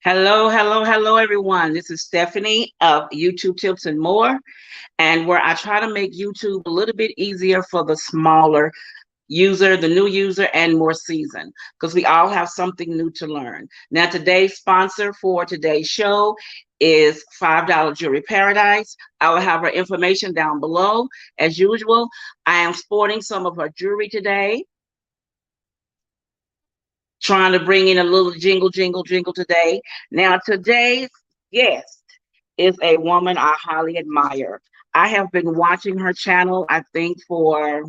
Hello, hello, hello, everyone. This is Stephanie of YouTube Tips and More, and where I try to make YouTube a little bit easier for the smaller user, the new user, and more seasoned, because we all have something new to learn. Now, today's sponsor for today's show is $5 Jewelry Paradise. I will have her information down below. As usual, I am sporting some of her jewelry today, trying to bring in a little jingle, jingle, jingle today. Now, today's guest is a woman I highly admire. I have been watching her channel, I think, for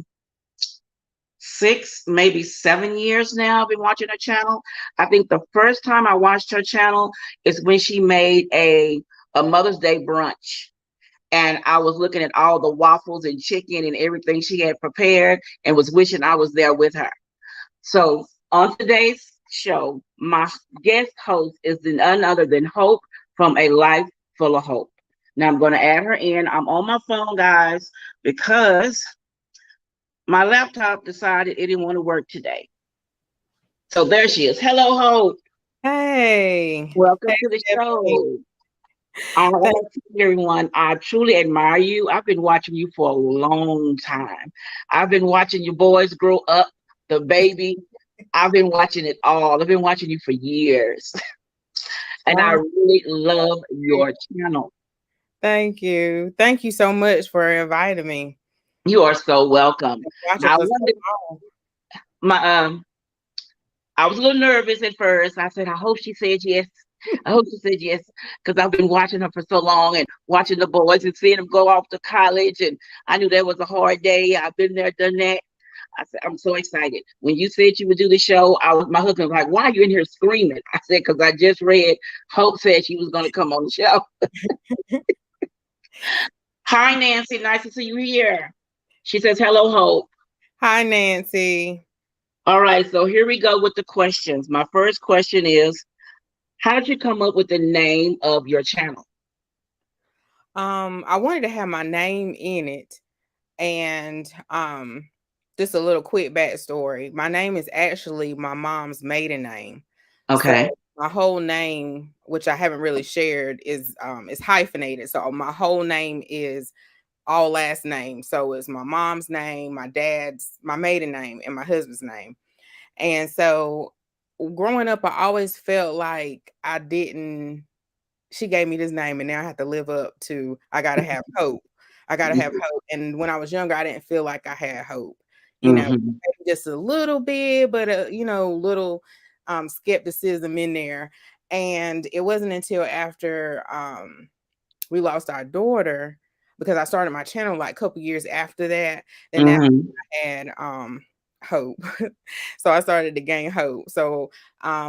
6, maybe 7 years now. I've been watching her channel. I think the first time I watched her channel is when she made a Mother's Day brunch. And I was looking at all the waffles and chicken and everything she had prepared and was wishing I was there with her. So on today's show, my guest host is none other than Hope from A Life Full of Hope. Now I'm going to add her in. I'm on my phone, guys, because my laptop decided it didn't want to work today. So there she is. Hello, Hope. Hey, Welcome hey, to the Stephanie. show. I Thank- want to tell everyone, I truly admire you. I've been watching you for a long time. I've been watching your boys grow up, the baby. I've been watching it all. I've been watching you for years. And I oh, really love your channel. thank you. Thank you so much for inviting me. You are so welcome. Watch it Now, I for so wondered, long. my I was a little nervous at first. I said, I hope she said yes. I hope she said yes, because I've been watching her for so long and watching the boys and seeing them go off to college. And I knew that was a hard day. I've been there, done that. I said, I'm so excited. When you said you would do the show, my husband was like, why are you in here screaming? I said, because I just read Hope said she was going to come on the show. Hi, Nancy. Nice to see you here. She says, hello, Hope. Hi, Nancy. All right, so here we go with the questions. My first question is, how did you come up with the name of your channel? I wanted to have my name in it, and just a little quick backstory. My name is actually my mom's maiden name, so Okay. my whole name, which I haven't really shared, is hyphenated. So my whole name is all last name. So it's my mom's name, my maiden name, and my husband's name. And so growing up, I always felt like she gave me this name and now I have to live up to, I got to have hope. I got to have hope. And when I was younger, I didn't feel like I had hope, you know, Mm-hmm. maybe just a little bit, but, little skepticism in there. And it wasn't until after we lost our daughter, because I started my channel like a couple years after that. Then now Mm-hmm. I had hope. So I started to gain hope. So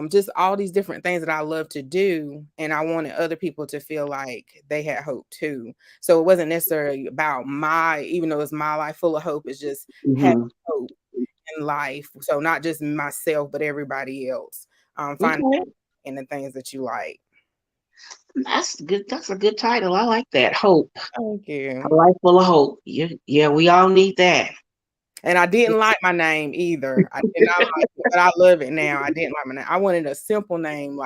just all these different things that I love to do, and I wanted other people to feel like they had hope too. So it wasn't necessarily about even though it's my life full of hope, it's just having Mm-hmm. hope in life. So not just myself, but everybody else. Find Okay. in the things that you like. That's good. That's a good title. I like that. Hope. Thank A you. life full of hope. Yeah, yeah, we all need that. And I didn't like my name either. I did not like it, but I love it now. I didn't like my name. I wanted a simple name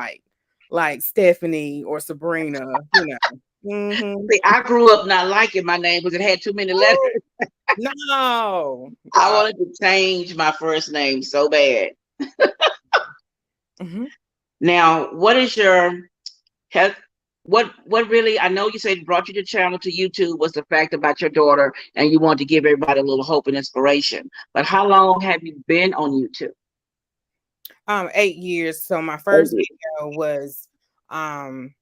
like Stephanie or Sabrina, you know. Mhm. See, I grew up not liking my name because it had too many letters. Ooh, no. I wanted to change my first name so bad. Mhm. Now, what is your has what really, I know you said brought you to channel to YouTube was the fact about your daughter and you wanted to give everybody a little hope and inspiration. But how long have you been on YouTube? 8 years. So my first 8 years. video was um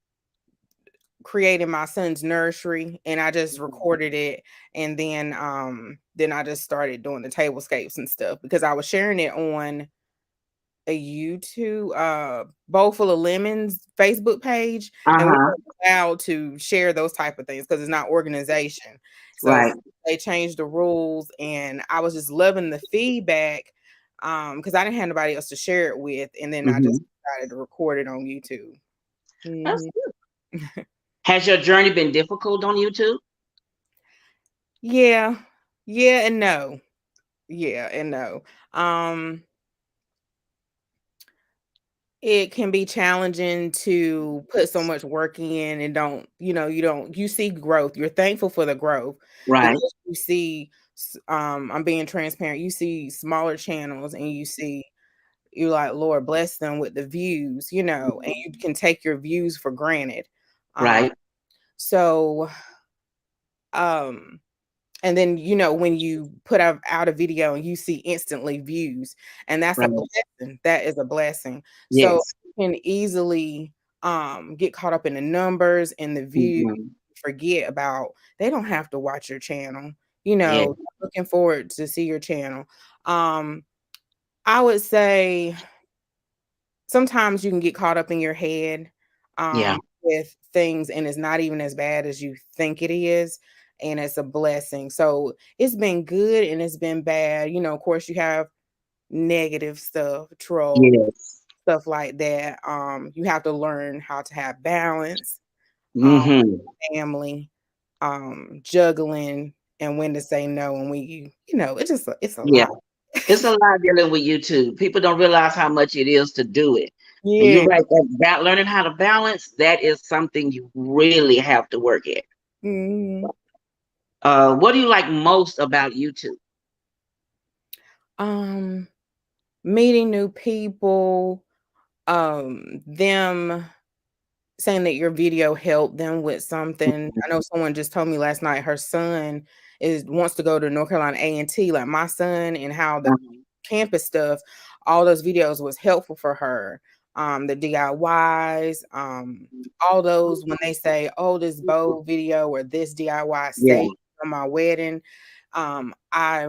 creating my son's nursery, and I just recorded it, and then I just started doing the tablescapes and stuff because I was sharing it on a YouTube, Bowl Full of Lemons Facebook page, and we're Uh-huh. not allowed to share those type of things because it's not organization. So Right. they changed the rules, and I was just loving the feedback, because I didn't have nobody else to share it with, and then I Hmm. just decided to record it on YouTube. That's Mhm. good. Has your journey been difficult on YouTube? Yeah, yeah, and no, yeah, and no. Um, It can be challenging to put so much work in and you see growth. You're thankful for the growth Right, because you see, I'm being transparent. You see smaller channels and you're like, Lord, bless them with the views, and you can take your views for granted. Um, right, so, um, and then when you put out a video and you see instantly views, and that's a right. blessing. That is a blessing. So Yes. you can easily get caught up in the numbers and the views, Mhm. forget about they don't have to watch your channel. Yeah, Looking forward to see your channel. um I would say sometimes you can get caught up in your head yeah, with things, and it's not even as bad as you think it is, and it's a blessing. So it's been good and it's been bad. Of course, you have negative stuff, troll, yes. stuff like that. You have to learn how to have balance, um, Mhm. family, juggling, and when to say no, and when it's a Yeah. lot. It's a lot dealing with YouTube. People don't realize how much it is to do it. And you're Yeah. right, that learning how to balance, that is something you really have to work at. Mhm. What do you like most about YouTube? Um, Meeting new people, them saying that your video helped them with something. I know someone just told me last night her son is wants to go to North Carolina A&T, like my son, and how the Mhm. campus stuff, all those videos was helpful for her. The DIYs, all those when they say, "Oh, this bow video or this DIY Yeah, saved from my wedding." I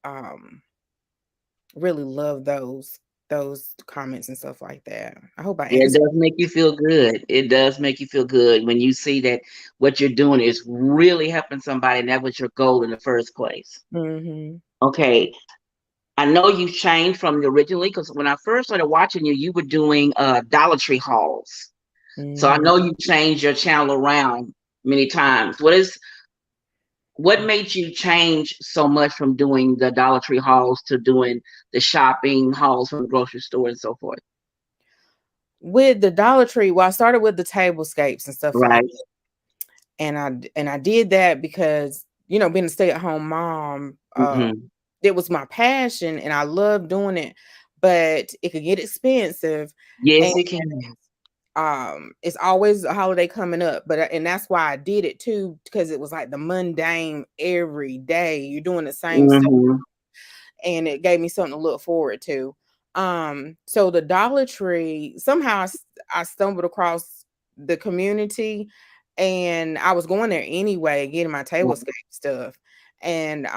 um really love those comments and stuff like that. I hope I yeah, it answered. does make you feel good. It does make you feel good when you see that what you're doing is really helping somebody, and that was your goal in the first place. Mhm. Okay, I know you changed from the originally because when I first started watching you, you were doing Dollar Tree hauls. So I Mhm. know you changed your channel around many times. What made you change so much from doing the Dollar Tree hauls to doing the shopping hauls from the grocery store and so forth? With the Dollar Tree, well, I started with the tablescapes and stuff like Right. that, and I did that because, being a stay-at-home mom, Hmm. it was my passion and I love doing it, but it could get expensive, and Yes, it can. it's always a holiday coming up, but and that's why I did it too, because it was like the mundane every day. You're doing the same stuff, Hmm. and it gave me something to look forward to. So the Dollar Tree, somehow I stumbled across the community, and I was going there anyway, getting my tablescape stuff, and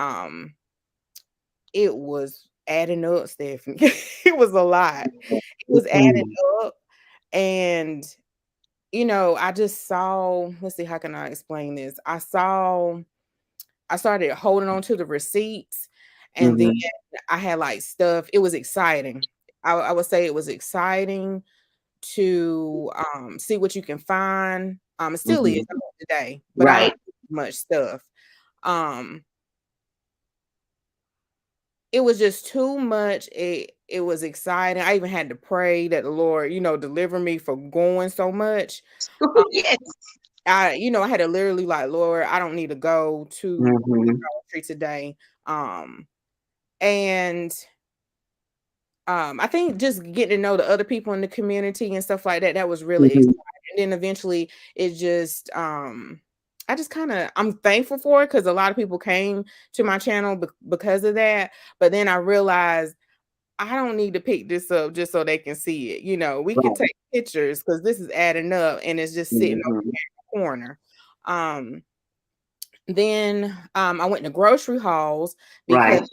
it was adding up, Stephanie. It was a lot. It was adding Hmm. up, and I just saw. Let's see, how can I explain this? I started holding on to the receipts, and then Hmm. I had like stuff. It was exciting. I would say it was exciting to see what you can find. It still is Hmm. today, but I don't Right. do much stuff. Um, it was just too much. It was exciting. I even had to pray that the Lord, deliver me from going so much. Um, Yes. I had to literally like, Lord, I don't need to go to the Hmm. Dollar Tree today. Um, and I think just getting to know the other people in the community and stuff like that, that was really exciting. Hmm. And then eventually it just I just kind of I'm thankful for it because a lot of people came to my channel because of that. But then I realized I don't need to pick this up just so they can see it. We can Right. take pictures because this is adding up and it's just sitting over Hmm. here in the corner. Um, then I went to grocery hauls because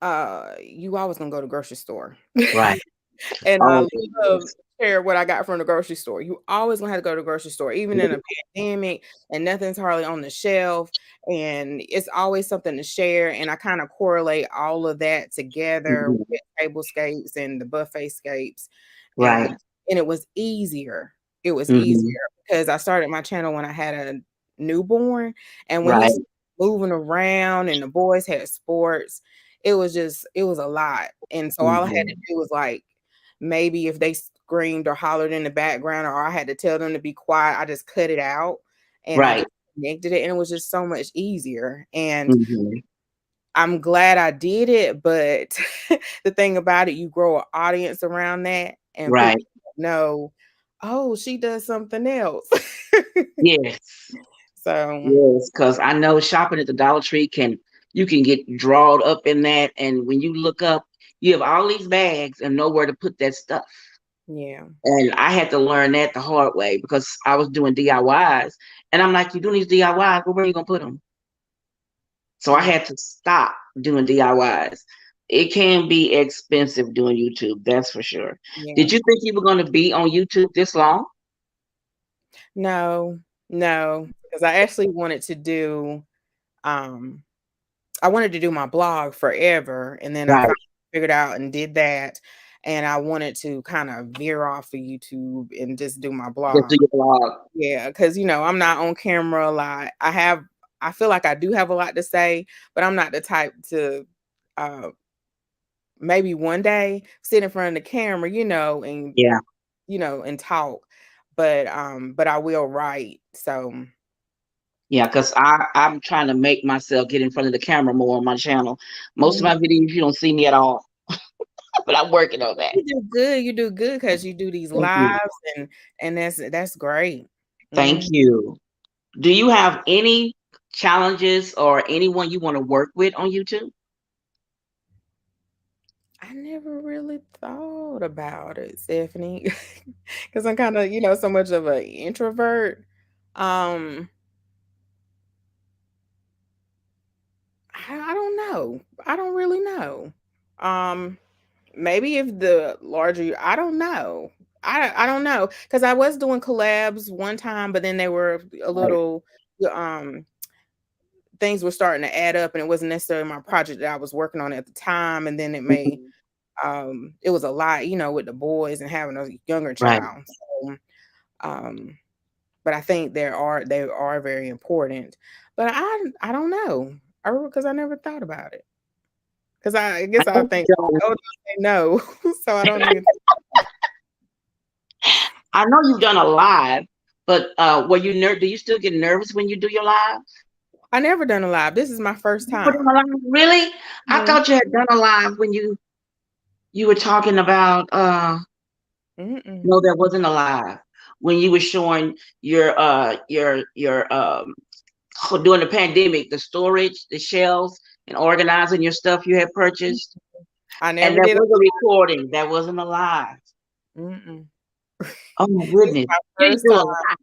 Right. you always gonna go to grocery store. Right. And I Oh, love to share what I got from the grocery store. You always gonna have to go to the grocery store, even in a pandemic, and nothing's hardly on the shelf, and it's always something to share. And I kind of correlate all of that together mhm. with tablescapes and the buffet scapes, and Right. it was easier. It was easier Hmm. because I started my channel when I had a newborn, and when Right. he's moving around and the boys had sports, it was a lot. And so all I had to Mhm. do was like maybe if they screamed or hollered in the background or I had to tell them to be quiet, I just cut it out and I Right. just connected it and it was just so much easier. And Mhm. I'm glad I did it, but the thing about it, you grow an audience around that and Right. people know, oh, she does something else. Yes. So Yes, because I know shopping at the Dollar Tree you can get drawn up in that, and when you look up, you have all these bags and nowhere to put that stuff. yeah. And I had to learn that the hard way because I was doing DIYs, and I'm like, you're doing these DIYs, but where are you gonna put them? So I Yeah. had to stop doing DIYs. It can be expensive doing YouTube, that's for sure. Yeah. Did you think you were going to be on YouTube this long? No, no, because I actually wanted to do um I wanted to do my blog forever and then I Right. finally figured out and did that and I wanted to kind of veer off of YouTube and just do my Just do blog. your blog. Yeah, because I'm not on camera a lot. I feel like I do have a lot to say, but I'm not the type to uh maybe one day sit in front of the camera, Yeah. and talk. But I will write. So Yeah, because I'm trying to make myself get in front of the camera more on my channel. Most of mm, my videos, you don't see me at all, but I'm working on that. you do good because you do these Thank you. lives and that's great. Thank Mm. you. Do you have any challenges or anyone you want to work with on YouTube? I never really thought about it, Stephanie, because I'm kind of, so much of an introvert. Um, I don't know. I don't really know. Um, Maybe if the larger, I don't know. I don't know because I was doing collabs one time, but then they were a Right. little things were starting to add up, and it wasn't necessarily my project that I was working on at the time. And then Mhm. it was a lot, with the boys and having a younger Right. child. So, um, but I think they are very important. But I don't know. Because I never thought about it. Because I I guess I know think you've done, oh no, so I don't even. I know you've done a live, but were you do you still get nervous when you do your live? I never done a live. This is my first You put time. on a live? Really? I Mhm. thought you had done a live when you were talking about Mm-mm. no, that wasn't a live. When you were showing your during the pandemic, the storage, the shelves, and organizing your stuff you had purchased. I And never that did a was a recording. That wasn't a live. mm-mm. Oh my This is goodness. my You first do a time. lot.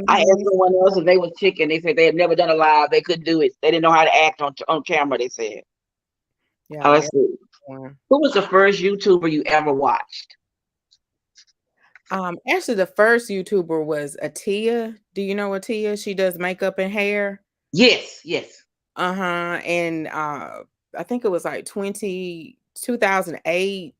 I asked Mhm. someone else and they was chicken. They said they had never done a live. They couldn't do it. They didn't know how to act on camera, they said. Yeah, Oh, I let's guess see. one. Who was the first YouTuber you ever watched? Actually, the first YouTuber was Atia. Do you know Atia? She does makeup and hair. Yes, yes. Uh-huh. And I think it was like 2008.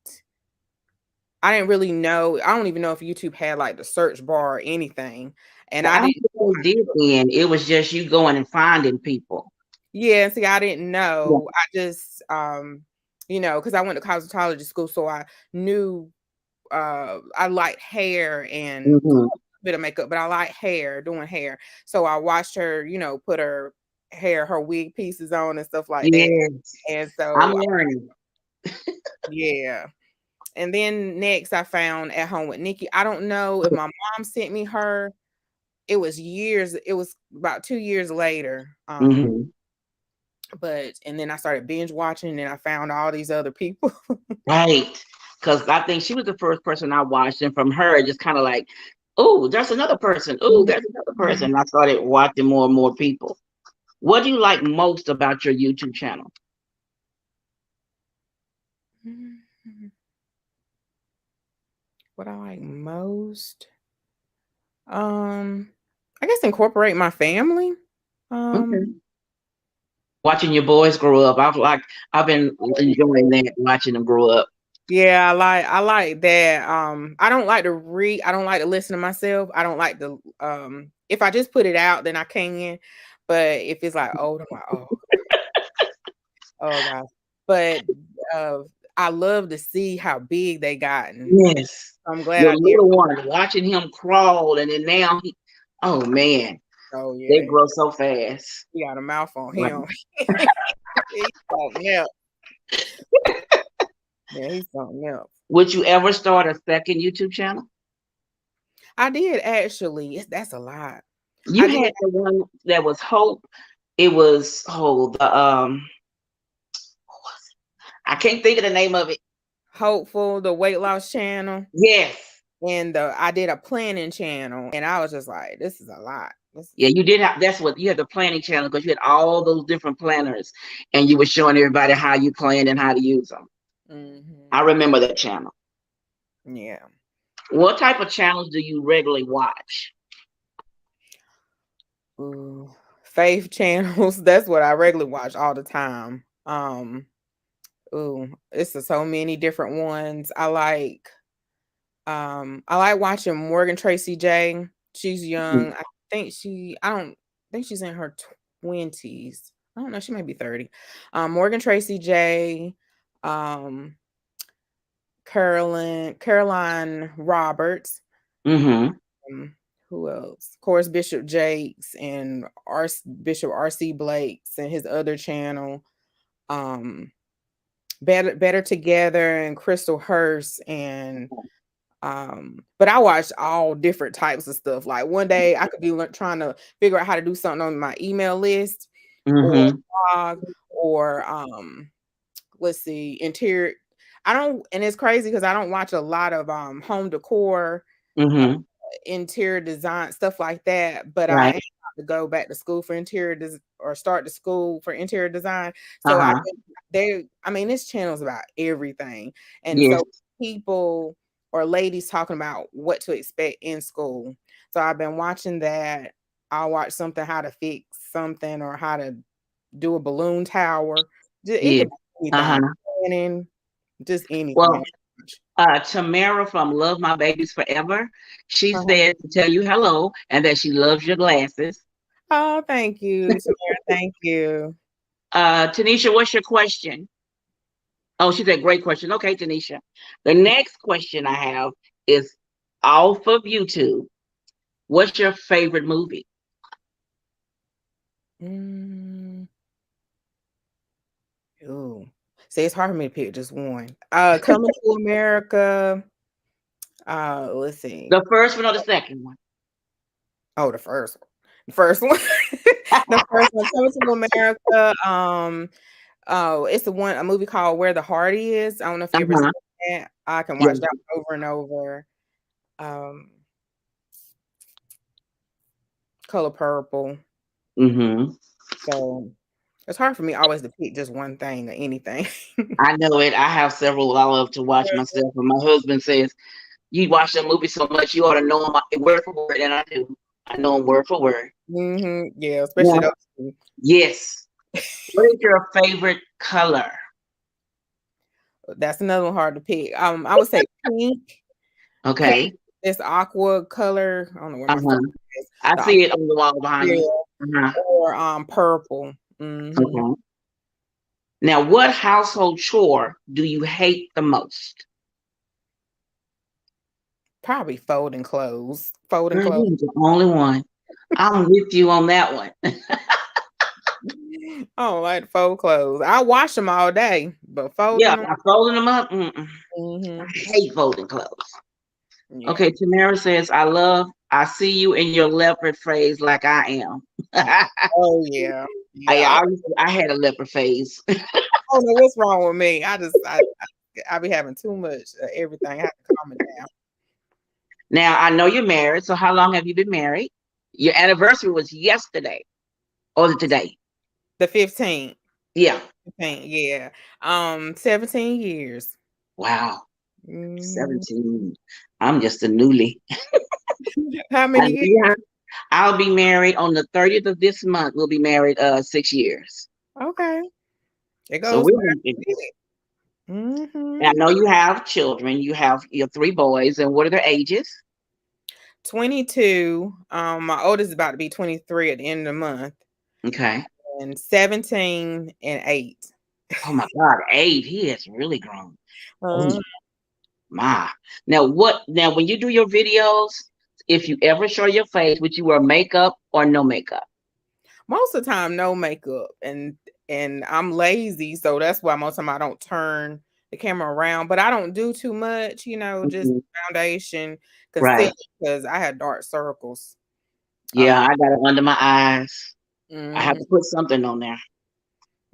I didn't really know. I don't even know if YouTube had like the search bar or anything. And I I don't didn't think know they did then. It was just you going and finding people. Yeah, see, I didn't Yeah. know. I just because I went to cosmetology school, so I knew I liked hair and a Hmm. bit of makeup, but I like hair, doing hair. So I watched her, put her hair, her wig pieces on and stuff like that. Yes. And I'm so learning. yeah. And then next I found At Home with Nikki. I don't know if my mom sent me her. It was about 2 years later. Hmm. And then I started binge watching and I found all these other people. Right. Because I think she was the first person I watched, and from her, it just kind of like, oh, there's another person. Oh, there's another person. And I started watching more and more people. What do you like most about your YouTube channel? What I like most, um, I guess incorporate my family. Um, Okay. Watching your boys grow up. I've been enjoying that, watching them grow up. yeah, I like that. I don't like to listen to myself. I don't like to if I just put it out, then I can. But if it's like old, I'm like, oh gosh. But uh, I love to see how big they gotten. Yes. I'm glad The I did. little one, watching him crawl, and then now oh man, Oh they yeah, grow so fast. he got a mouth on Right. him. He's something else. Yeah, he's something else. Would you ever start a second YouTube channel? I did actually. That's a lot. You I did had the one that was Hope. It was I can't think of the name of it. Hopeful, the weight loss channel, Yes. and I did a planning channel, and I was just like, this is a lot. Yeah, you did have that's what you had the planning channel because you had all those different planners and you were showing everybody how you planned and how to use them. I remember that channel. Yeah. What type of channels do you regularly watch? Ooh, faith channels. That's what I regularly watch all the time. It's so many different ones. I like watching Morgan Tracy J. She's young. I don't think she's in her 20s. I don't know, she might be 30. Morgan Tracy J. Um Caroline Roberts. Who else? Of course, Bishop Jakes and Bishop R.C. Blakes and his other channel. Better Together and Crystal Hurst and but I watch all different types of stuff. Like one day I could be trying to figure out how to do something on my email list or blog or let's see, interior. I don't, and it's crazy because I don't watch a lot of home decor, interior design, stuff like that. But I am to go back to school for or start the school for interior design. So this channel's about everything. And so people or ladies talking about what to expect in school. So I've been watching that. I'll watch something how to fix something or how to do a balloon tower. It could be anything. Just anything. Well, Tamara from Love My Babies Forever, she said to tell you hello and that she loves your glasses. Oh, thank you, Tamara. Thank you. Tanisha, what's your question? Oh, she said, great question. Okay, Tanisha. The next question I have is off of YouTube. What's your favorite movie? Ooh. See, it's hard for me to pick just one. Coming to America. Let's see. The first one or the second one? Oh, the first one. The first one. The first one, Coming to America. It's a movie called Where the Heart Is. I don't know if you ever seen that. I can watch that over and over. Color Purple. So it's hard for me always to pick just one thing or anything. I know it. I have several I love to watch myself. And my husband says, you watch that movie so much, you ought to know them word for word. And I do. I know them word for word. Yeah, especially those two. Yes. What is your favorite color? That's another one hard to pick. I would say pink. Okay. Pink, this aqua color. I don't know where my phone is. I see it on the wall behind you. Or purple. Okay. Now, what household chore do you hate the most? Probably folding clothes. You're the only one. I'm with you on that one. I don't like to fold clothes. I wash them all day, but folding them. Folding them up. I hate folding clothes. Yeah. Okay, Tamara says, I see you in your leopard phase like I am. Oh, yeah. I had a leopard phase. Oh, no, what's wrong with me? I be having too much everything. I have to calm it down. Now, I know you're married. So how long have you been married? Your anniversary was yesterday or today? The 15th. Yeah. 15th, yeah. 17 years. Wow. 17. I'm just a newly. How many years? I'll be married on the 30th of this month. We'll be married 6 years. Okay. It goes. So I know you have children. You have your 3 boys. And what are their ages? 22. My oldest is about to be 23 at the end of the month. Okay. and 17 and 8. Oh my God, 8. He has really grown. Oh Uh, my. Now when you do your videos, if you ever show your face, would you wear makeup or no makeup? Most of the time, no makeup, and I'm lazy, so that's why most of the time I don't turn the camera around. But I don't do too much, just Mhm. foundation, concealer, Right. because I had dark circles. Yeah, Um, I got it under my eyes. I have to mhm, put something on there.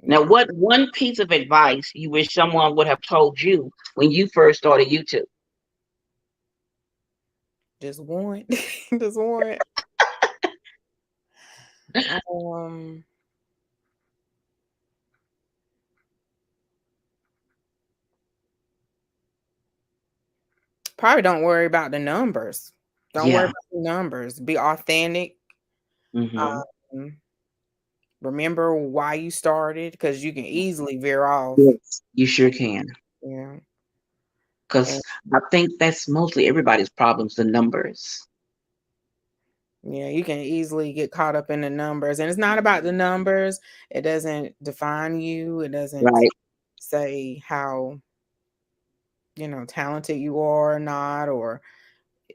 Now, yeah, what one piece of advice you wish someone would have told you when you first started YouTube? just one, just one. Um, Probably don't worry about the numbers. Don't worry Yeah. about the numbers. Be authentic. Hmm. Um, Remember why you started, because you can easily veer off. Yes, you sure can. Yeah. And Because I think that's mostly everybody's problems, the numbers. yeah, you can easily get caught up in the numbers. And it's not about the numbers. It doesn't define you. It doesn't Right. say how, talented you are or not. Or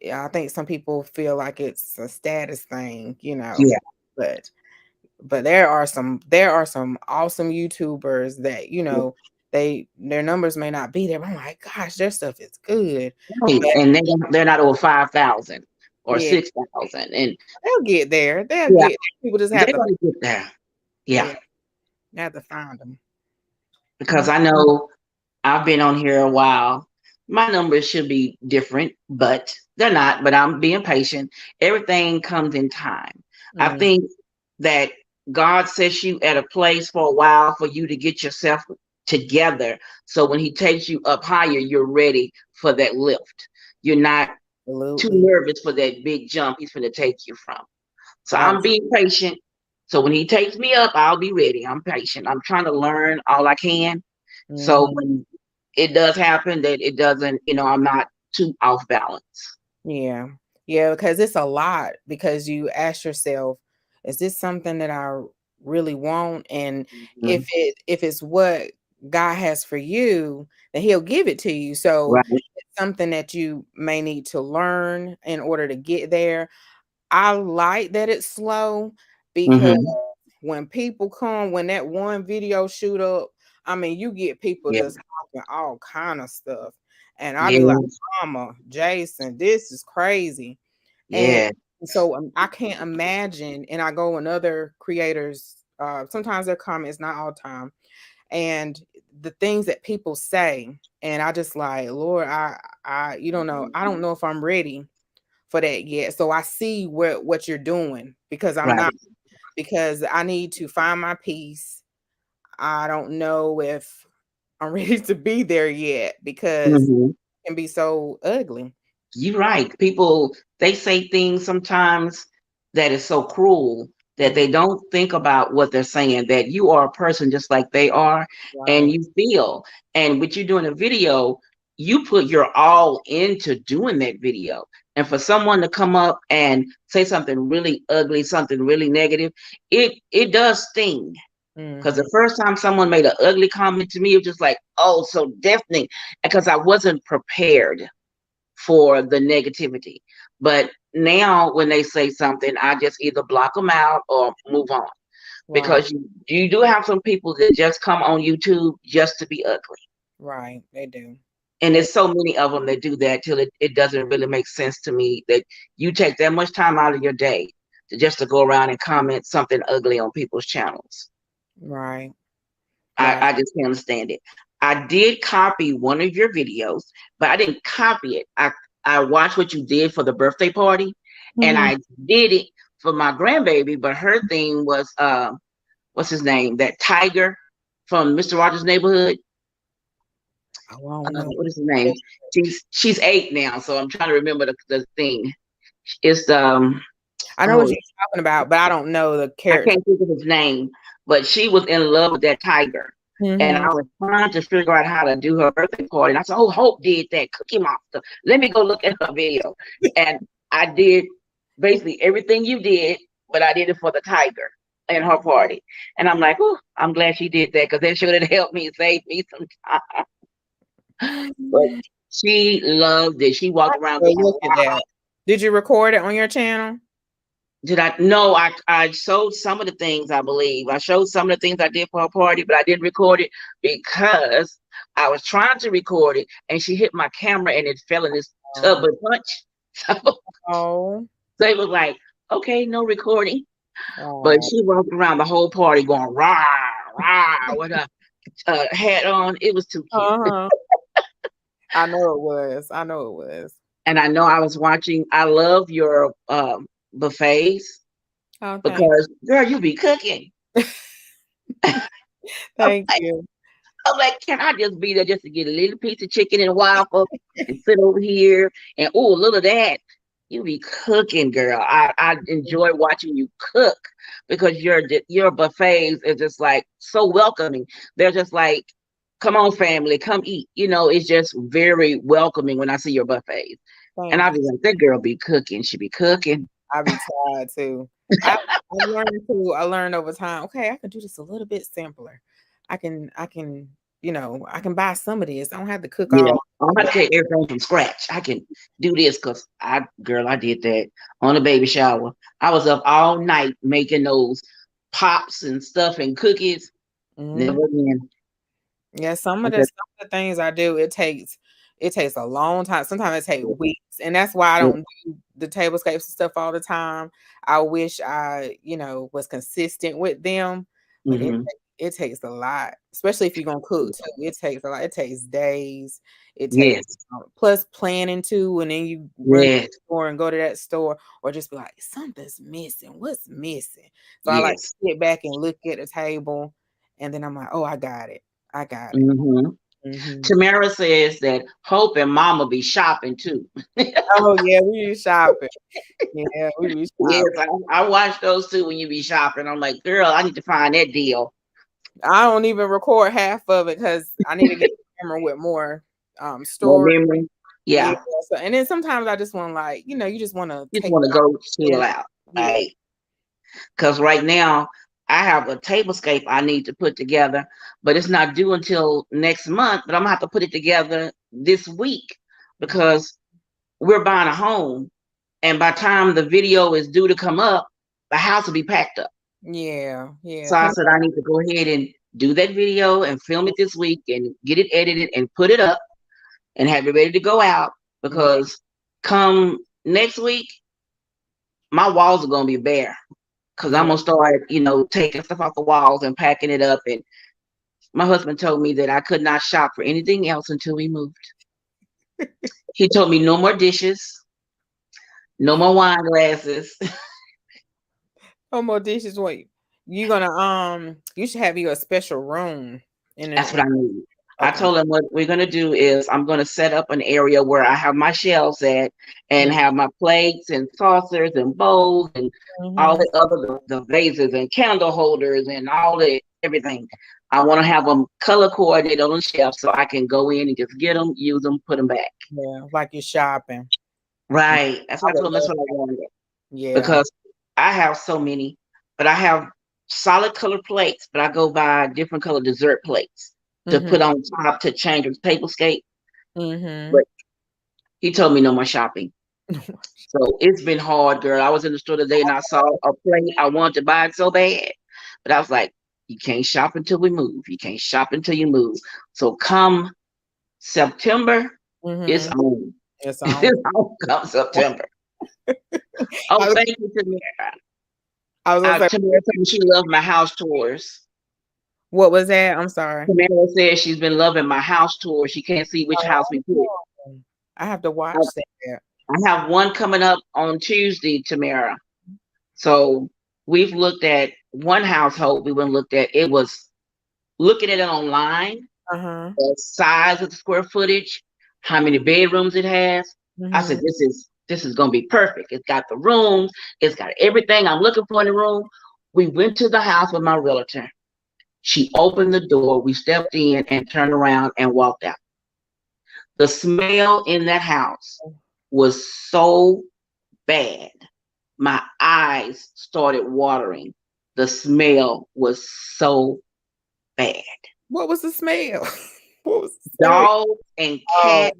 yeah, I think some people feel like it's a status thing, Yeah. but there are some awesome YouTubers that, their numbers may not be there, but I'm like, gosh, their stuff is good. Right. But And they're not over 5,000 or yeah, 6,000. And they'll get there. They'll yeah, get people just have they're to, going to get there. Yeah. yeah, have to find them. Because I know I've been on here a while. My numbers should be different, but they're not. But I'm being patient. Everything comes in time. I Mm, think that God sets you at a place for a while for you to get yourself together. So when He takes you up higher, you're ready for that lift. You're not too absolutely. nervous for that big jump He's going to take you from. So I'm Absolutely. being patient. So when He takes me up, I'll be ready. I'm patient. I'm trying to learn all I can. So Hmm. when it does happen, that it doesn't, I'm not too off balance. Yeah. Yeah, because it's a lot, because you ask yourself, is this something that I really want? And if Mhm. it's what God has for you, then He'll give it to you. So Right. it's something that you may need to learn in order to get there. I like that it's slow, because Hmm. when that one video shoot up, I mean, you get people Yeah. just talking all kind of stuff. And I'll be like, Yes. Mama, Jason, this is crazy. And Yeah. so I can't imagine. And I go in other creators, sometimes their comments, not all the time, and the things that people say. And I just like, Lord, you don't know. I don't know if I'm ready for that yet. So I see what you're doing, because I'm not, Right. because I need to find my peace. I don't know if I'm ready to be there yet, because Hmm. it can be so ugly. You're right. People, they say things sometimes that is so cruel that Mhm. they don't think about what they're saying, that you are a person just like they are, and Right. you feel. And with you doing a video, you put your all into doing that video. And for someone to come up and say something really ugly, something really negative, it does sting. Because Hmm. the first time someone made an ugly comment to me, it was just like, oh, so deafening, because I wasn't prepared for the negativity. But now when they say something, I just either block them out or move on. Right. Because you do have some people that just come on YouTube just to be ugly. Right. They do. And They there's so many of them that do that till it doesn't really make sense to me that you take that much time out of your day to go around and comment something ugly on people's channels. right. I, Right. I just can't understand it. I did copy one of your videos, but I didn't copy it. I watched what you did for the birthday party, and Mhm. I did it for my grandbaby. But her thing was what's his name? That tiger from Mr. Rogers' Neighborhood. I don't know. What is his name? She's 8 now, so I'm trying to remember the thing. It's I know what oh, you're talking about, but I don't know the I character. can't think of his name, but she was in love with that tiger. And Hmm. I was trying to figure out how to do her birthday party. And I said, oh, Hope did that Cookie Monster. Let me go look at her video. And I did basically everything you did, but I did it for the tiger. in her party. And I'm like, oh, I'm glad she did that because that should have helped me save me some time. But she loved it. She walked around Well, going, look at wow. that. Did you record it on your channel? Did I? No, I showed some of the things, I believe. I showed some of the things I did for her party, but I didn't record it because I was trying to record it and she hit my camera and it fell in this tub of punch. Oh, So it was like, okay, no recording. But oh, she walked around the whole party going rah, rah with her hat on. It was too cute. uh-huh. I know it was. I know it was. And I know I was watching, I love your buffets Oh, thank, because, girl, you be cooking. I'm thank like, you. I'm like, can I just be there just to get a little piece of chicken and waffle and sit over here and oh, a little of that? You be cooking, girl. I enjoy watching you cook because your buffets are just like so welcoming. They're just like, come on, family, come eat. You know, it's just very welcoming when I see your buffets. And Thank I'll you. be like, that girl be cooking. She be cooking. I be tired too. I learned too. I learned over time. Okay, I can do this a little bit simpler. I can, I can buy some of this. I don't have to cook Yeah, all. I don't have to take everything from scratch. I can do this because girl, I did that on a baby shower. I was up all night making those pops and stuff and cookies. Mhm. Never again. Yeah, some I of the said, some of the things I do, it takes a long time. Sometimes it takes weeks, and that's why I yeah, don't do the tablescapes and stuff all the time. I wish I, was consistent with them, but it mhm. it takes a lot, especially if you're gonna cook too. It takes a lot. It takes days. It takes Yes, plus planning too, and then you run to yes, the store and go to that store, or just be like, something's missing. What's missing? So I like yes. to sit back and look at the table, and then I'm like, oh, I got it. I got it. Hmm. Mhm. Tamara says that Hope and Mama be shopping too. Oh, yeah, we be shopping. Yeah, we be Yes, shopping. I watch those too when you be shopping. I'm like, girl, I need to find that deal. I don't even record half of it because I need to get a camera with more, More storage. memory. Yeah, Yeah, so and then sometimes I just wanna, like, you just wanna just take want to time go and chill out. yeah. Right. Because right now I have a tablescape I need to put together, but it's not due until next month. But I'm gonna have to put it together this week because we're buying a home, and by the time the video is due to come up, the house will be packed up. Yeah, yeah, So I come said I need to go ahead and do that video and film it this week and get it edited and put it up and have it ready to go out yeah, because come next week, my walls are gonna be bare because I'm yeah. gonna start, taking stuff off the walls and packing it up. And my husband told me that I could not shop for anything else until we moved. He told me no more dishes, no more wine glasses. No more dishes, wait. You should have you a special room in That's it. what I need. I Okay. told him what we're gonna do is I'm gonna set up an area where I have my shelves at and have my plates and saucers and bowls and all Mhm. the other the vases and candle holders and all the everything. I want to have them color coordinated on the shelf so I can go in and just get them, use them, put them back. Yeah, like you're shopping. Yeah, Right. That's I what I would told him. That's love what I that. wanted Yeah. because I have so many, but I have solid color plates, but I go buy different color dessert plates to Mhm. put on top to change the tablescape. Mhm. But he told me no more shopping. So it's been hard, girl. I was in the store today and I saw a plate. I wanted to buy it so bad, but I was like, you can't shop until we move. You can't shop until you move. So come September, it's Mhm. on. It's on. It's on come September. Oh, I was thank you, Tamara. I was gonna say, Tamara told me she loved my house tours. what was that? I'm sorry. Tamara says she's been loving my house tour. She can't see which house we put. Oh, I have to I, watch that. I have one coming up on Tuesday, Tamara. So we've looked at one household we went and looked at. It was looking at it online, Uh-huh. the size of the square footage, how many bedrooms it has. I said, Mhm. this is gonna be perfect. It's got the rooms, it's got everything I'm looking for in the room. We went to the house with my realtor. She opened the door, we stepped in and turned around and walked out. The smell in that house was so bad. My eyes started watering the smell was so bad. What was the smell? What was the smell? Dogs and Oh, cats,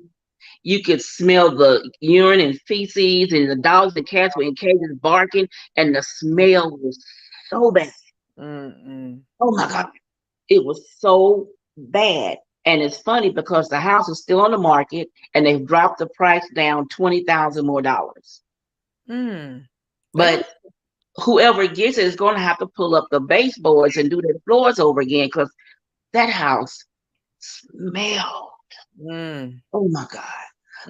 you could smell the urine and feces, and the dogs and cats were in cages barking, and the smell was so bad. mm-mm. Oh my God. It was so bad. And it's funny because the house is still on the market and they've dropped the price down 20,000 more dollars. Mm. They But whoever gets it is going to have to pull up the baseboards and do their floors over again because that house smelled. mm, Oh my God.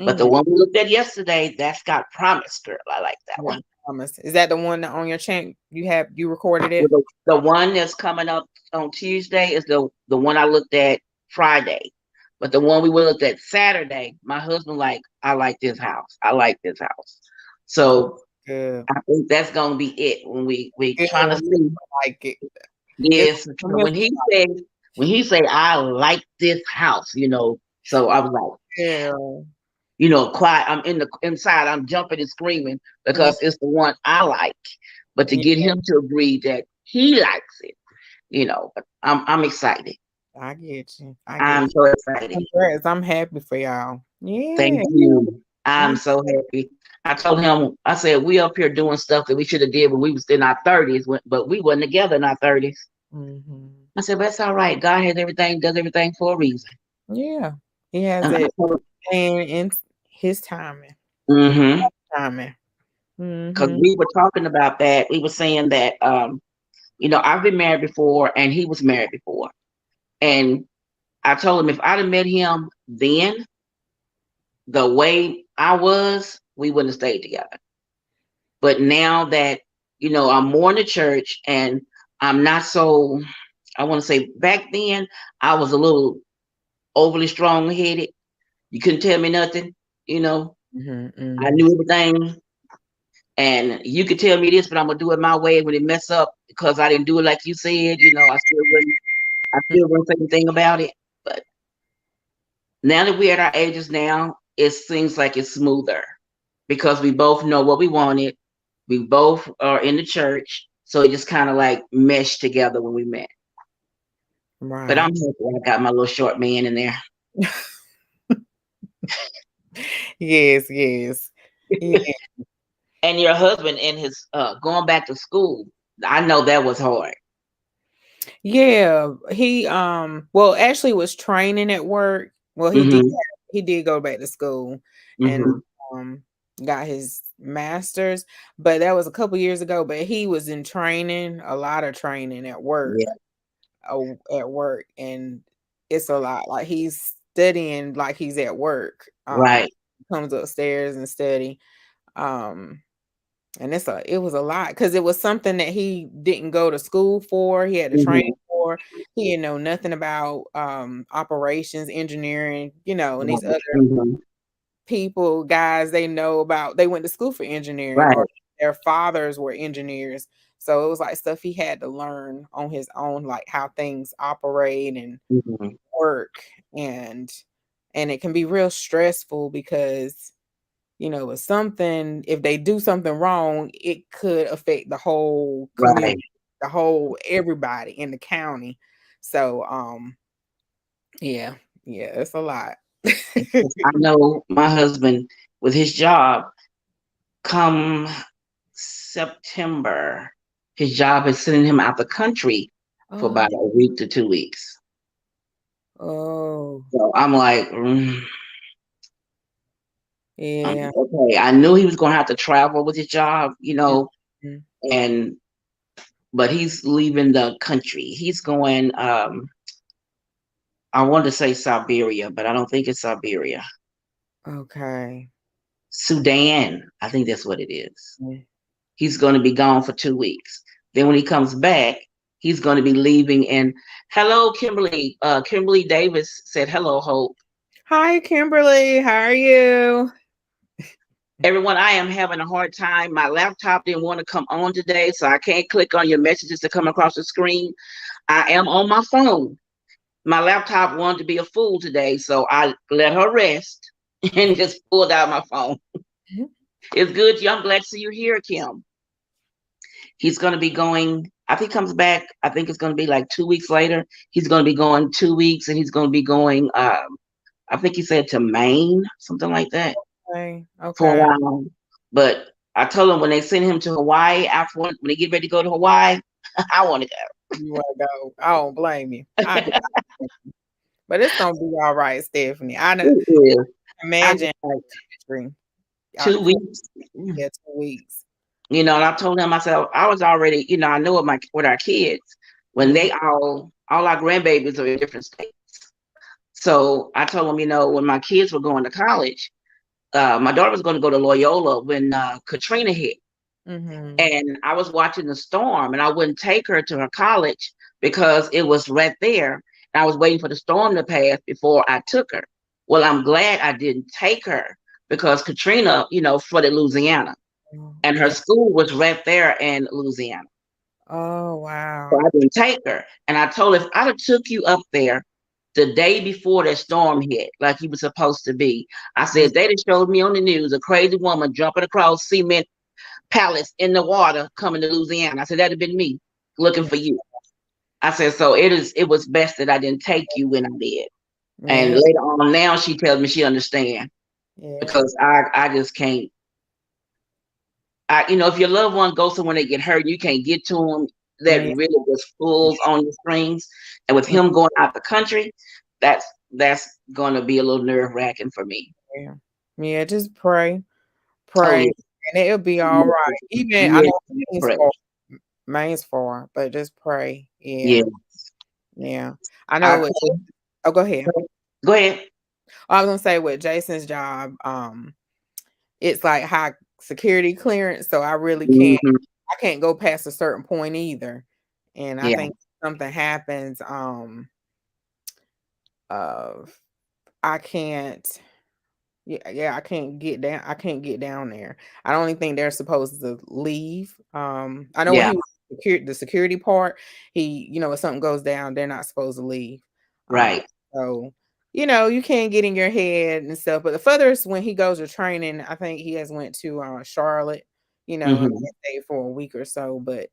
But the mm. one we looked at yesterday, that's got promise, girl. I like that Yeah, one. promise. Is that the one that on your channel you recorded Well, it? the one that's coming up on Tuesday is the one I looked at Friday. But the one we looked at Saturday, my husband like, I like this house. I like this house. So Good. I think that's gonna be it when we Good. trying to see. Like it. It's Yes, when he said I like this house, so I was like, yeah. quiet. I'm in the inside. I'm jumping and screaming Mm, because it's the one I like. But to yeah, get him to agree that he likes it, but I'm excited. I get you. I get I'm you. so excited. Congrats. I'm happy for y'all. Thank Yeah. you. I'm Mm, so happy. I told him, I said, we up here doing stuff that we should have did when we was in our 30s, but we wasn't together in our 30s. mhm. I said, but that's all right. God has everything, does everything for a reason. Yeah. He has And I it told and in his timing. mm-hmm. Timing. Because Mm-hmm. we were talking about that. We were saying that I've been married before and he was married before. And I told him if I'd have met him then, the way I was, we wouldn't have stayed together. But now that, I'm more in the church and I'm not so, I want to say back then, I was a little overly strong headed. You couldn't tell me nothing, you know. I Mm-hmm. knew everything. And you could tell me this, but I'm gonna do it my way. When it mess up because I didn't do it like you said, I still wouldn't say anything about it. But now that we're at our ages now, it seems like it's smoother because we both know what we wanted. We both are in the church, so it just kind of like meshed together when we met. But I'm Right. happy I got my little short man in there. Yes, yes. Yeah. And your husband and his going back to school. I know that was hard. Yeah, he well actually was training at work. Well, Hmm. he did go back to school and Hmm. um got his master's, but that was a couple years ago, but he was in training, a lot of training at work. Yeah. And it's a lot. Like he's studying like he's at work. Right. Comes upstairs and study. Um and it was a lot because it was something that he didn't go to school for. He had to train Hmm. for. He didn't know nothing about operations, engineering, and these other Hmm. guys they went to school for engineering Right. or their fathers were engineers. So it was like stuff he had to learn on his own, like how things operate and Hmm. work. And it can be real stressful because if they do something wrong, it could affect the whole Right. community, the whole everybody in the county. So, yeah, yeah, it's a lot. I know my husband with his job come September, his job is sending him out the country for Oh, about a week to 2 weeks. oh, So I'm like, yeah. okay. I knew he was going to have to travel with his job, Mhm. and but he's leaving the country. He's going. I wanted to say Siberia, but I don't think it's Siberia. Okay. Sudan. I think that's what it is. Mm. He's going to be gone for 2 weeks. Then when he comes back, he's going to be leaving. And hello, Kimberly. Kimberly Davis said, "Hello, Hope." Hi, Kimberly. How are you? Everyone, I am having a hard time. My laptop didn't want to come on today, so I can't click on your messages to come across the screen. I am on my phone. My laptop wanted to be a fool today, so I let her rest and just pulled out my phone. Mhm. It's good. I'm glad to see you here, Kim. He's going to be going I think comes back. I think it's going to be like 2 weeks later. He's going to be going 2 weeks, and he's going to be going. I think he said to Maine, something like that, Okay. for a Okay. while. But I told him when they send him to Hawaii, after when they get ready to go to Hawaii, I want to go. You want to go? I don't blame you. I do. But it's gonna be all right, Stephanie. I know. It is. I just Imagine like out the 2 weeks. yeah, 2 weeks. And I told him, I said, I was already, I know with our kids, when Mhm. they all our grandbabies are in different states. So I told him, when my kids were going to college, my daughter was going to go to Loyola when Katrina hit. Mhm. And I was watching the storm, and I wouldn't take her to her college because it was right there. And I was waiting for the storm to pass before I took her. Well, I'm glad I didn't take her because Katrina, flooded Louisiana, and her Yeah. school was right there in Louisiana. Oh So wow. I didn't take her. And I told her, if I'd have took you up there the day before that storm hit, like you were supposed to be, I Mm. said, they'd have showed me on the news a crazy woman jumping across cement pallets in the water coming to Louisiana. I said, that'd have been me looking Yeah. for you. I said, so it was best that I didn't take you when I did. And Yeah. later on now she tells me she understands Yeah. because I just can't. If your loved one goes somewhere, they get hurt, and you can't get to them, that Yeah. really just pulls on your strings. And with him going out the country, that's going to be a little nerve wracking for me. Yeah. Yeah. Just pray, Oh pray, yeah, and it'll be all yes, right. Even I yes, know pray. Maine's far, but just pray. Yeah, Yeah. Yeah. I I know what. told, Oh, go ahead. go ahead. I was gonna say with Jason's job, it's like high security clearance, so I really can't. Hmm. I can't go past a certain point either. And I Yeah, think something happens, uh, I can't. Yeah, I can't get down there. I don't even think they're supposed to leave. I know when yeah, he was the security part, if something goes down, they're not supposed to leave. Um, right. so you can't get in your head and stuff. But the furthest when he goes to training, I think he has went to Charlotte, and Hmm. stayed for a week or so, but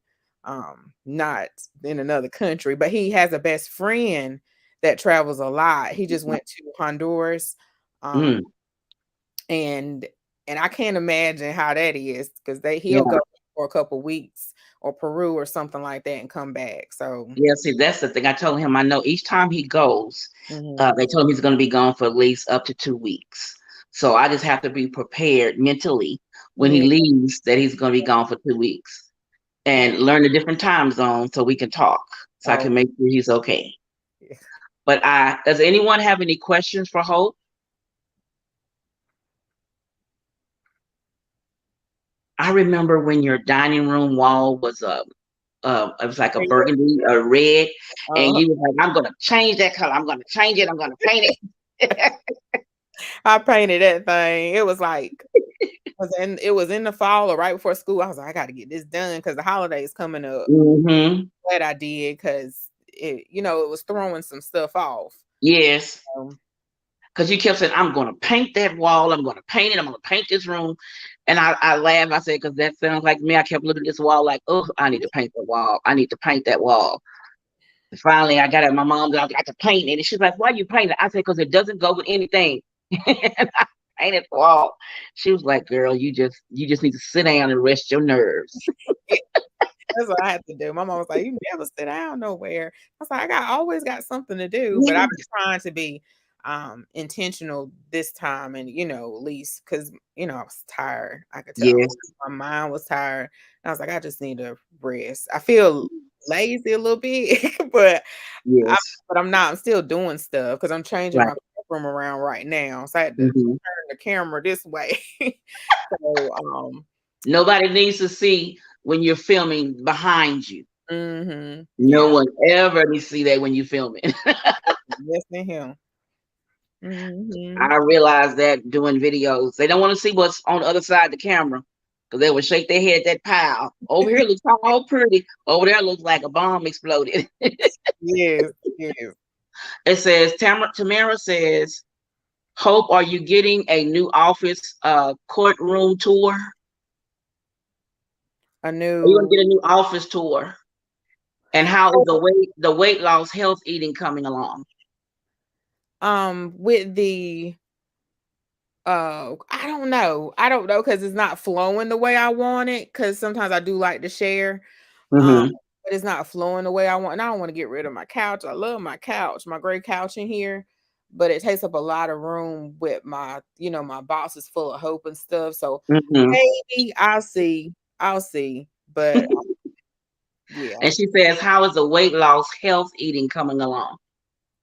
not in another country. But he has a best friend that travels a lot. He just went to Honduras. Um, Mm, and I can't imagine how that is because he'll yeah. go for a couple weeks or Peru or something like that and come back. So Yeah, see, that's the thing. I told him I know each time he goes, mhm. they told him he's going to be gone for at least up to 2 weeks. So I just have to be prepared mentally when he Yeah, leaves that he's going to be gone for 2 weeks yeah. and learn a different time zone so we can talk, so I Oh, can make sure he's okay. yeah. But does anyone have any questions for Hope? I remember when your dining room wall was it was like a burgundy, a red, and Oh, you were like, I'm going to change that color. I'm going to change it. I'm going to paint it. I painted that thing. It was in the fall or right before school. I was like, I got to get this done because the holidays coming up. Hmm. Glad I did because it was throwing some stuff off. Yes. Um, Because you kept saying, I'm going to paint that wall. I'm going to paint it. I'm going to paint this room. And I laughed. I said, because that sounds like me. I kept looking at this wall like, oh, I need to paint the wall. I need to paint that wall. And finally, I got at my mom's. I got to paint it. And she's like, why you paint it? I said, because it doesn't go with anything. And I painted the wall. She was like, girl, you just need to sit down and rest your nerves. That's what I had to do. My mom was like, "You never sit down nowhere." I was like, always got something to do, but Yeah. I've been trying to be intentional this time and at least because I was tired. I could tell Yes. my mind was tired. And I was like, I just need to rest. I feel lazy a little bit, I, Yes. but I'm not. I'm still doing stuff because I'm changing Right. my room around right now. So I had to Hmm. turn the camera this way. So Nobody needs to see when you're filming behind you. No yeah. one ever needs to see that when you're filming. Listen him. Mhm. I realized that doing videos, they don't want to see what's on the other side of the camera because they would shake their head at that pile. Over here looks all pretty. Over there looks like a bomb exploded. Yes, yes. It says, Tamara says, Hope, are you getting a new office courtroom tour? A Are you going to new get a new office tour? And how is the weight loss health eating coming along? With the I don't know because it's not flowing the way I want it. Because sometimes I do like to share, um, Mm-hmm. but it's not flowing the way I want. And I don't want to get rid of my couch. I love my couch, my gray couch in here, but it takes up a lot of room with my, my box is full of hope and stuff. So Mm-hmm. maybe I'll see, but yeah. And she says, how is the weight loss health eating coming along?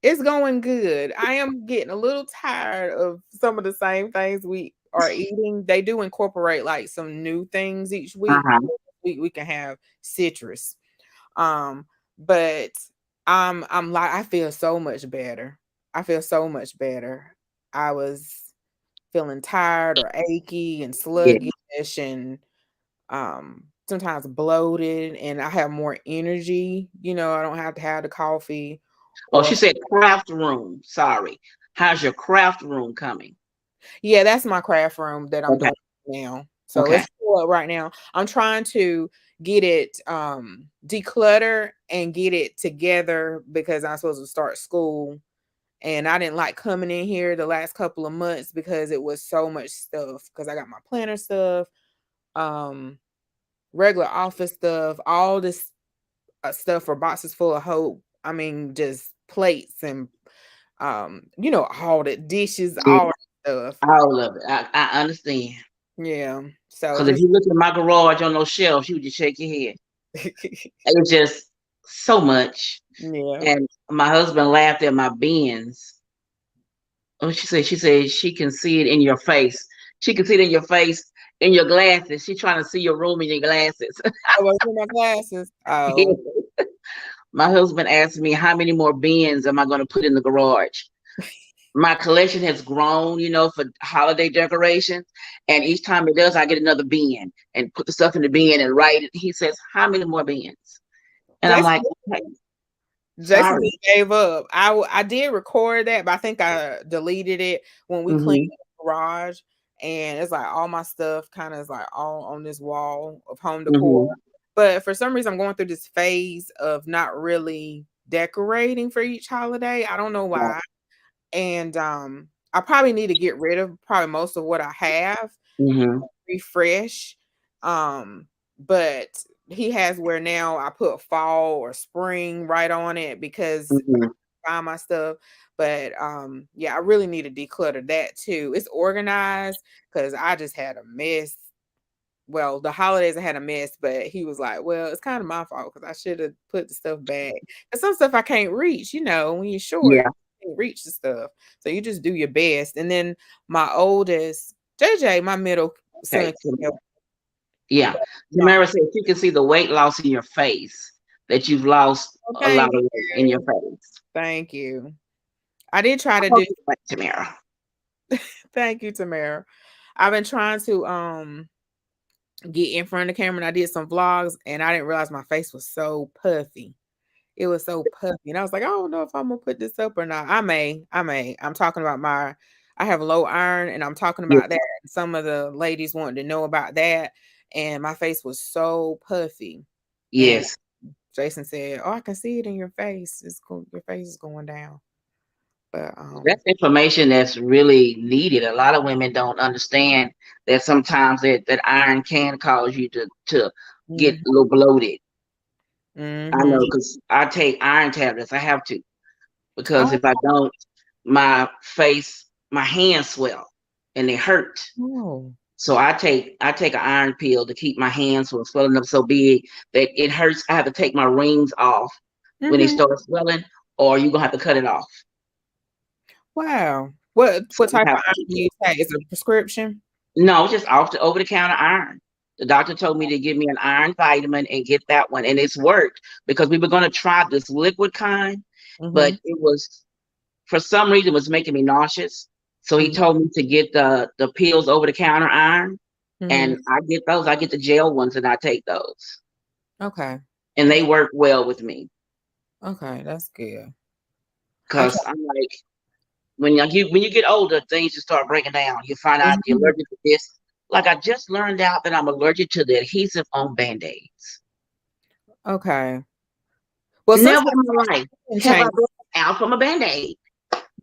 It's going good. I am getting a little tired of some of the same things we are eating. They do incorporate like some new things each week. Uh-huh. We can have citrus. But I'm like I feel so much better. I feel so much better. I was feeling tired or achy and Yeah. sluggish and sometimes bloated, and I have more energy. I don't have to have the coffee Oh, or she said craft room. Sorry. How's your craft room coming? yeah, that's my craft room that I'm Okay. doing now. So Okay. it's full up right now. I'm trying to get it declutter and get it together because I'm supposed to start school. And I didn't like coming in here the last couple of months because it was so much stuff. Because I got my planner stuff, um, regular office stuff, all this stuff for boxes full of hope. I mean, just plates and all the dishes, Yeah, all that stuff. all of it. I understand. Yeah. So Because if just you look in my garage on those shelves, you would just shake your head. It's just so much. yeah. And my husband laughed at my bins. Oh, she said she can see it in your face. She can see it in your face, in your glasses. She's trying to see your room in your glasses. Oh, I in my glasses. Oh. My husband asked me how many more bins am I going to put in the garage. My collection has grown, for holiday decorations. And each time it does, I get another bin and put the stuff in the bin and write it. He says, how many more bins? And I'm Jason like, okay, Jason sorry. just gave up. I did record that, but I think I deleted it when we cleaned Hmm. the garage. And it's like all my stuff kind of is like all on this wall of home decor. Hmm. But for some reason, I'm going through this phase of not really decorating for each holiday. I don't know why. And I probably need to get rid of probably most of what I have, Hmm. refresh. But he has where now I put fall or spring right on it because Hmm. I find my stuff. But yeah, I really need to declutter that too. It's organized because I just had a mess. Well, the holidays I had a mess, but he was like, "Well, it's kind of my fault because I should have put the stuff back." And some stuff I can't reach, when you're short, Yeah. you can't reach the stuff. So you just do your best. And then my oldest, JJ, my middle son, Okay. can help, Yeah. but no. Tamara says you can see the weight loss in your face, that you've lost Well, a lot thank of weight in your you. face. Thank you. I did try I to hope do you like Tamara. thank you, Tamara. I've been trying to get in front of the camera and I did some vlogs and I didn't realize my face was so puffy. It was so puffy. And I was like, I don't know if I'm gonna put this up or not. I may. I'm talking about I have low iron and I'm talking Yeah. about that. Some of the ladies wanted to know about that. And my face was so puffy. And Yes. Jason said, "Oh, I can see it in your face. Your face is going down." But That's information that's really needed. A lot of women don't understand that sometimes that iron can cause you to get a mhm, little bloated. I mhm. know because I take iron tablets. I have to because Oh, if I don't, my face, my hands swell and they hurt. oh. So I take an iron pill to keep my hands from swelling up so big that it hurts. I have to take my rings off when they Mhm. start swelling, or you're gonna have to cut it off. Wow. What So type I of have iron to do you take? Is it a prescription? No, just off the over the counter iron. The doctor told me to give me an iron vitamin and get that one, and it's worked because we were going to try this liquid kind, but Mhm. it was for some reason it was making me nauseous. So he Mhm. told me to get the pills over the counter iron, Mhm. and I get those. I get the gel ones, and I take those, Okay. and they work well with me Okay, that's good. I try. because I'm like when you get older, things just start breaking down. You find out you're Mhm. allergic to this. Like I just learned out that I'm allergic to the adhesive on Band-Aids. Okay. Well, Never sometimes in my life our skin have I changes. been out from a Band-Aid.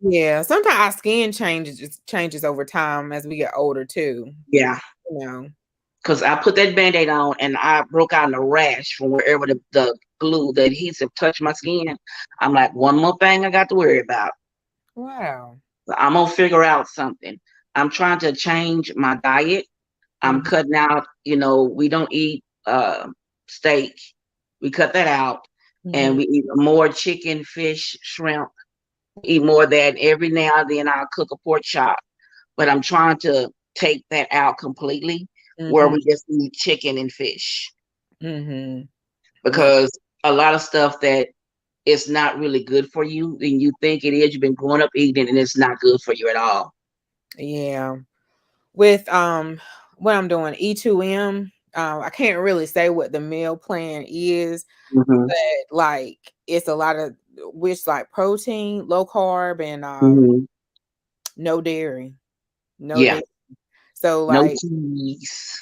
Yeah, sometimes our skin changes over time as we get older too. Yeah. You know. Because I put that Band-Aid on and I broke out in a rash from wherever the glue, the adhesive touched my skin. I'm like, one more thing I got to worry about. Wow. So I'm gonna figure out something. I'm trying to change my diet. I'm Mhm. cutting out, we don't eat steak. We cut that out and Mhm. we eat more chicken, fish, shrimp. Eat more of that. Every now and then I'll cook a pork chop. But I'm trying to take that out completely where Mhm. we just eat chicken and fish. Mhm. Yeah. Because a lot of stuff that is not really good for you and you think it is, you've been growing up eating it and it's not good for you at all. Yeah. With what I'm doing E2M, I can't really say what the meal plan is, Mm-hmm. but like it's a lot of which like protein, low carb, and Mm-hmm. no dairy. No Yeah. dairy. So No like cheese.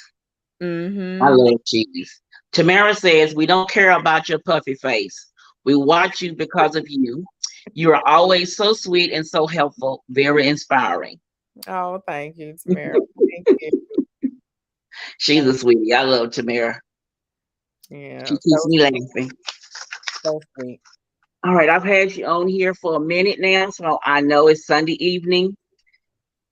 I mm-hmm. love cheese. Tamara says, we don't care about your puffy face. We watch you because of you. You are always so sweet and so helpful, very inspiring. Oh, thank you, Tamara. Thank you. She's a sweetie. I love Tamara. Yeah, She keeps me laughing. so sweet. All right, I've had you on here for a minute now, so I know it's Sunday evening,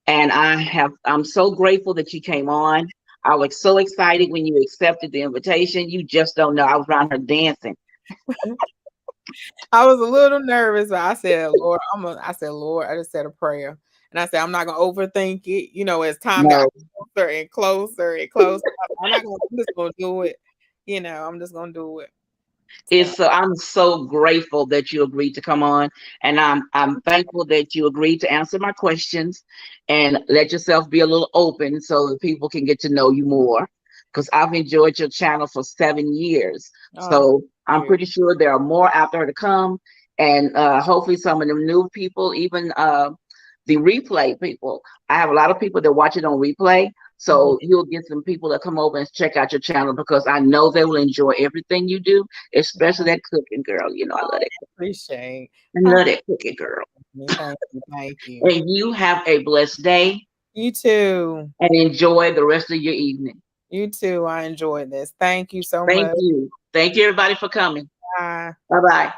and I'm so grateful that you came on. I was so excited when you accepted the invitation. You just don't know. I was around her dancing. I was a little nervous, but I said, Lord, I said, Lord, I just said a prayer. And I said, I'm not gonna overthink it. As time got No, closer and closer and closer, I'm just gonna do it. I'm just gonna do it. So I'm so grateful that you agreed to come on, and I'm thankful that you agreed to answer my questions and let yourself be a little open so that people can get to know you more. Because I've enjoyed your channel for 7 years, oh, so I'm you. pretty sure there are more out there to come, and hopefully some of them new people, even the replay people. I have a lot of people that watch it on replay. Mhm. So you'll get some people that come over and check out your channel because I know they will enjoy everything you do, especially that cooking girl. I love it. Appreciate. I I love that cooking girl. Thank you. Thank you. And you have a blessed day You too. and enjoy the rest of your evening. You too. I enjoyed this. Thank you so Thank much. you. Thank you, everybody, for coming. Bye. Bye bye.